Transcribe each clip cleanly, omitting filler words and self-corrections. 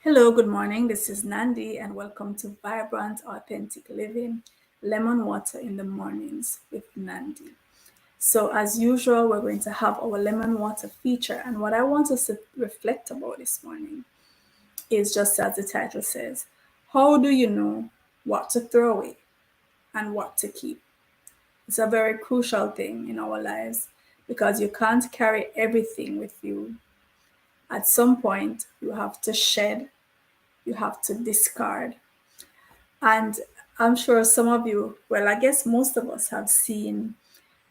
Hello, good morning. This is Nandi, and welcome to Vibrant Authentic Living Lemon Water in the Mornings with Nandi. So, as usual, we're going to have our lemon water feature, and what I want us to reflect about this morning is just as the title says, how do you know what to throw away and what to keep? It's a very crucial thing in our lives because you can't carry everything with you. At some point, you have to shed, you have to discard. And I'm sure some of you, well, I guess most of us have seen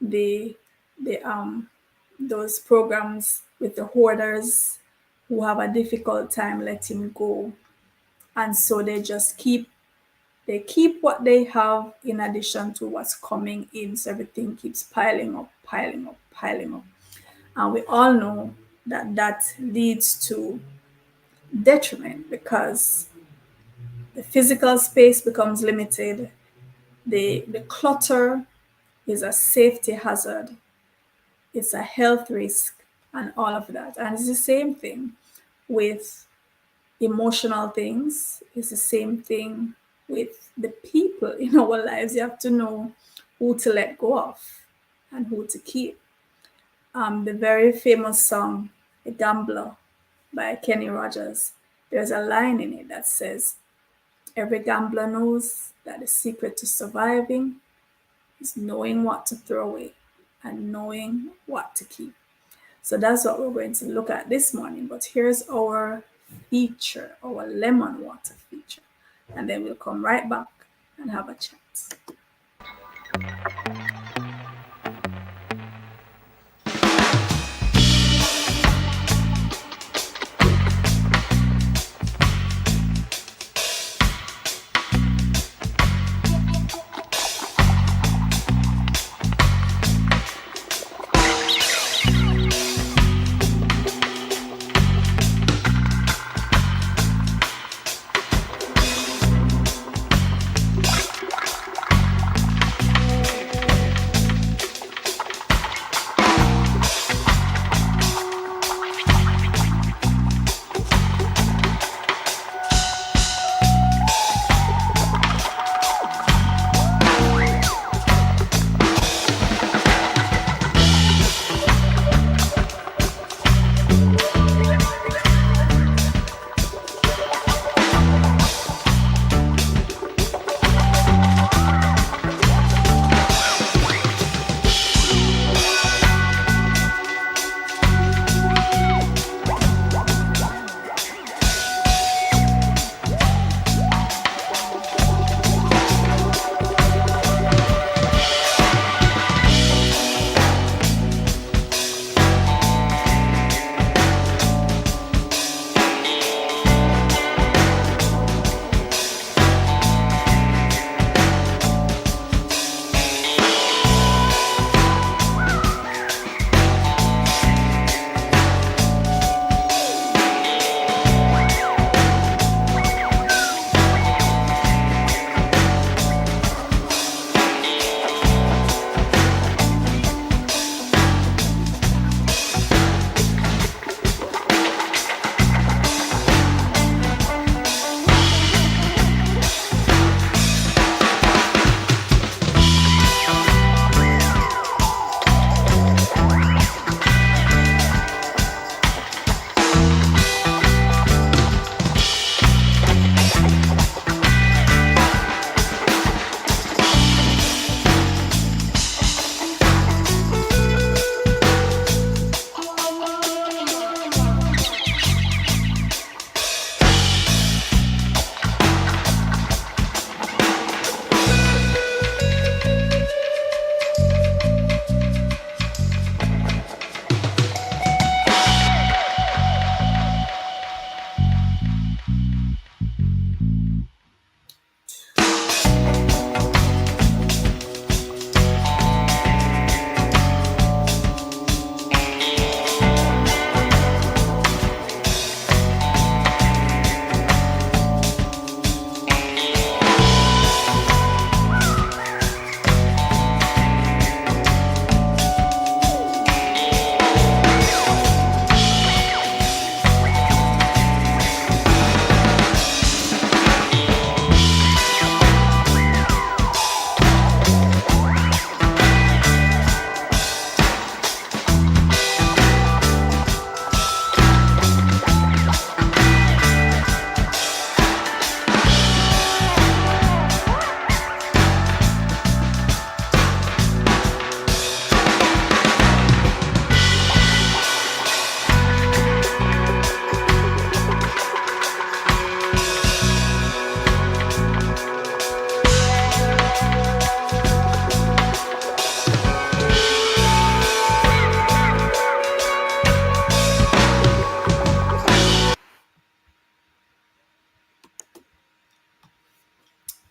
the the those programs with the hoarders who have a difficult time letting go. And so they keep what they have in addition to what's coming in. So everything keeps piling up, piling up, piling up. And we all know that that leads to detriment because the physical space becomes limited. The clutter is a safety hazard, it's a health risk, and all of that. And it's the same thing with emotional things, it's the same thing with the people in our lives. You have to know who to let go of and who to keep. The very famous song, The Gambler by Kenny Rogers, there's a line in it that says, every gambler knows that the secret to surviving is knowing what to throw away and knowing what to keep. So that's what we're going to look at this morning. But here's our feature, our lemon water feature. And then we'll come right back and have a chat.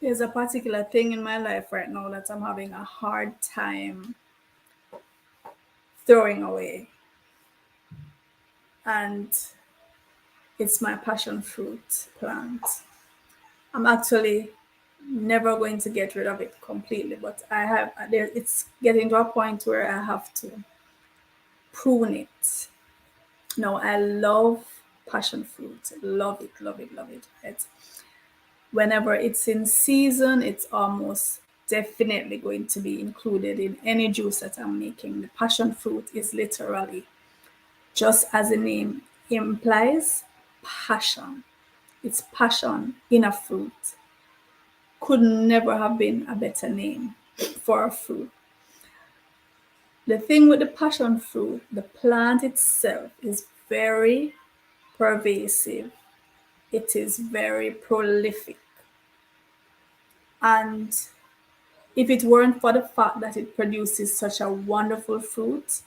There's a particular thing in my life right now that I'm having a hard time throwing away, and it's my passion fruit plant. I'm actually never going to get rid of it completely, but it's getting to a point where I have to prune it. No, I love passion fruit. Love it, love it, love it. Whenever it's in season, it's almost definitely going to be included in any juice that I'm making. The passion fruit is literally, just as the name implies, passion. It's passion in a fruit. Could never have been a better name for a fruit. The thing with the passion fruit, the plant itself is very pervasive. It is very prolific. And if it weren't for the fact that it produces such a wonderful fruit,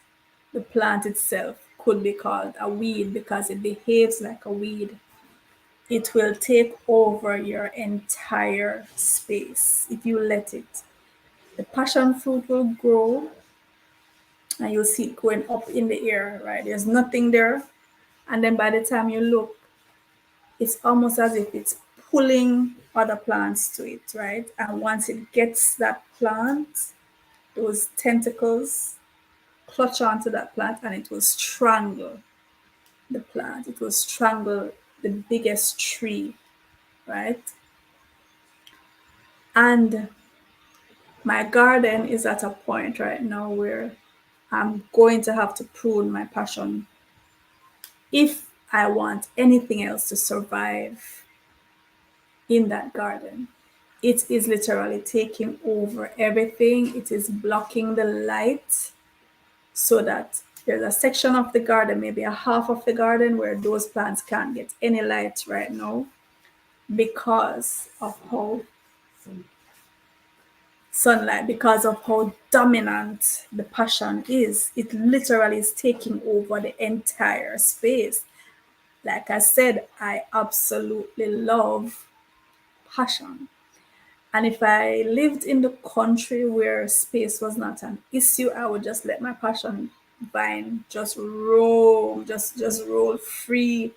the plant itself could be called a weed because it behaves like a weed. It will take over your entire space if you let it. The passion fruit will grow and you'll see it going up in the air, right? There's nothing there. And then by the time you look, it's almost as if it's pulling other plants to it, right? And once it gets that plant, those tentacles clutch onto that plant and it will strangle the plant. It will strangle the biggest tree, right? And my garden is at a point right now where I'm going to have to prune my passion if I want anything else to survive in that garden. It is literally taking over everything. It is blocking the light so that there's a section of the garden, maybe a half of the garden, where those plants can't get any light right now because of how sunlight, because of how dominant the passion is. It literally is taking over the entire space. Like I said, I absolutely love passion. And if I lived in the country where space was not an issue, I would just let my passion vine just roll, just roll free.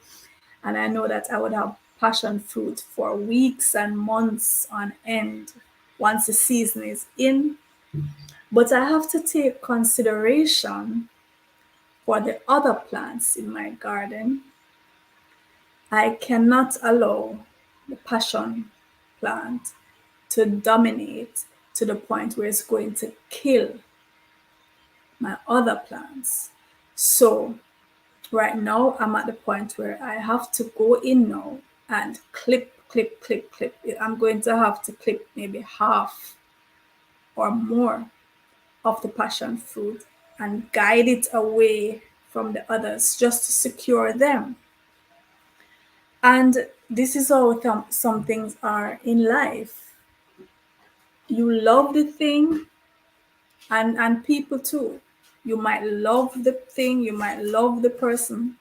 And I know that I would have passion fruit for weeks and months on end once the season is in. But I have to take consideration for the other plants in my garden. I cannot allow the passion plant to dominate to the point where it's going to kill my other plants. So right now I'm at the point where I have to go in now and clip, clip, clip, clip. I'm going to have to clip maybe half or more of the passion fruit and guide it away from the others just to secure them. And this is how some things are in life. You love the thing, and people too. You might love the thing, you might love the person,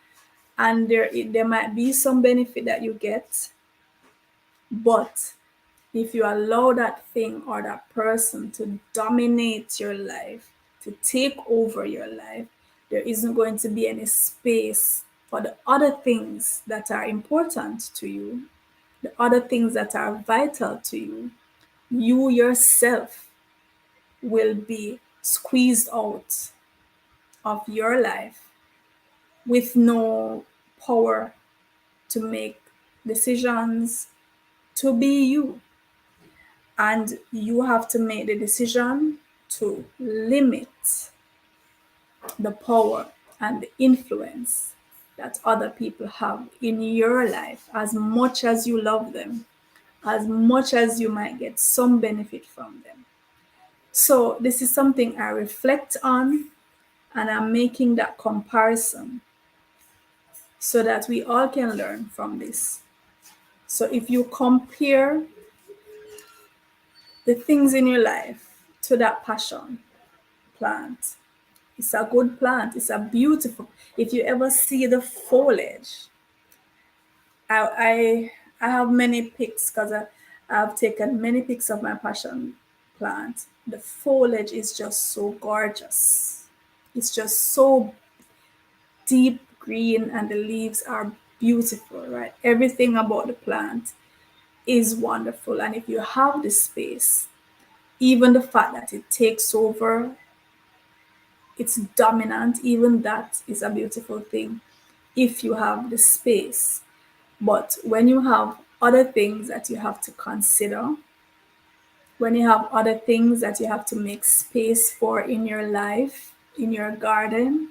and there might be some benefit that you get, but if you allow that thing or that person to dominate your life, to take over your life, there isn't going to be any space for the other things that are important to you, the other things that are vital to you. You yourself will be squeezed out of your life with no power to make decisions, to be you. And you have to make the decision to limit the power and the influence that other people have in your life as much as you love them, as much as you might get some benefit from them. So, this is something I reflect on, and I'm making that comparison so that we all can learn from this. So, if you compare the things in your life to that passion plant, it's a good plant. It's a beautiful. If you ever see the foliage, I have many pics because I've taken many pics of my passion plant. The foliage is just so gorgeous. It's just so deep green and the leaves are beautiful, right? Everything about the plant is wonderful. And if you have the space, even the fact that it takes over, it's dominant, even that is a beautiful thing if you have the space. But when you have other things that you have to consider, when you have other things that you have to make space for in your life, in your garden,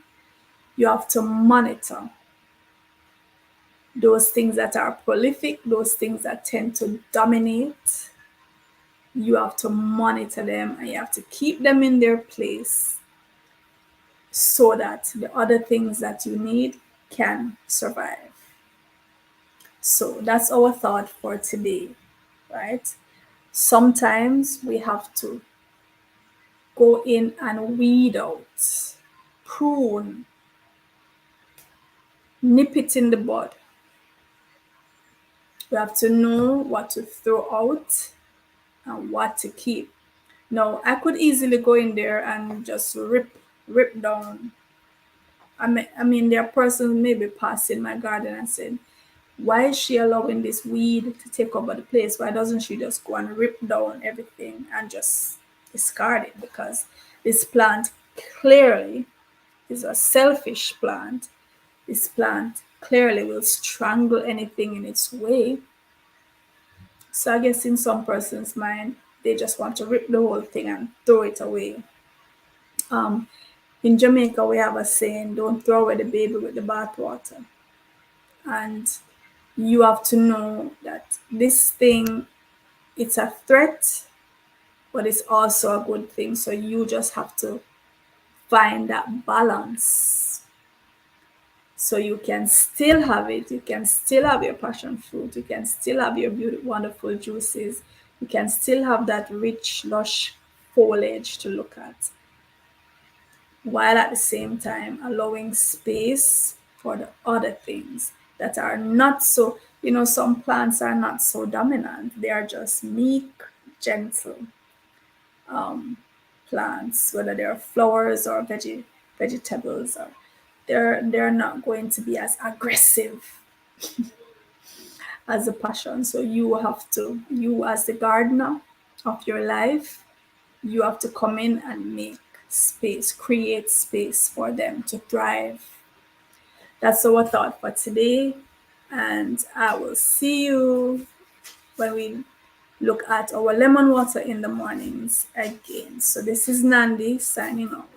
you have to monitor those things that are prolific, those things that tend to dominate. You have to monitor them and you have to keep them in their place so that the other things that you need can survive. So that's our thought for today, right? Sometimes we have to go in and weed out, prune, nip it in the bud. We have to know what to throw out and what to keep. Now, I could easily go in there and just rip down. I mean, there are persons maybe passing my garden and saying, why is she allowing this weed to take over the place? Why doesn't she just go and rip down everything and just discard it? Because this plant clearly is a selfish plant. This plant clearly will strangle anything in its way. So I guess in some person's mind, they just want to rip the whole thing and throw it away. Um, in Jamaica, we have a saying, don't throw away the baby with the bathwater. And you have to know that this thing, it's a threat, but it's also a good thing. So you just have to find that balance. So you can still have it, you can still have your passion fruit, you can still have your beautiful, wonderful juices, you can still have that rich, lush foliage to look at, while at the same time allowing space for the other things that are not so, some plants are not so dominant. They are just meek, gentle plants, whether they're flowers or vegetables, or they're not going to be as aggressive as a passion. So you as the gardener of your life, you have to come in and make space, create space for them to thrive. That's our thought for today. And I will see you when we look at our lemon water in the mornings again. So this is Nandi signing out.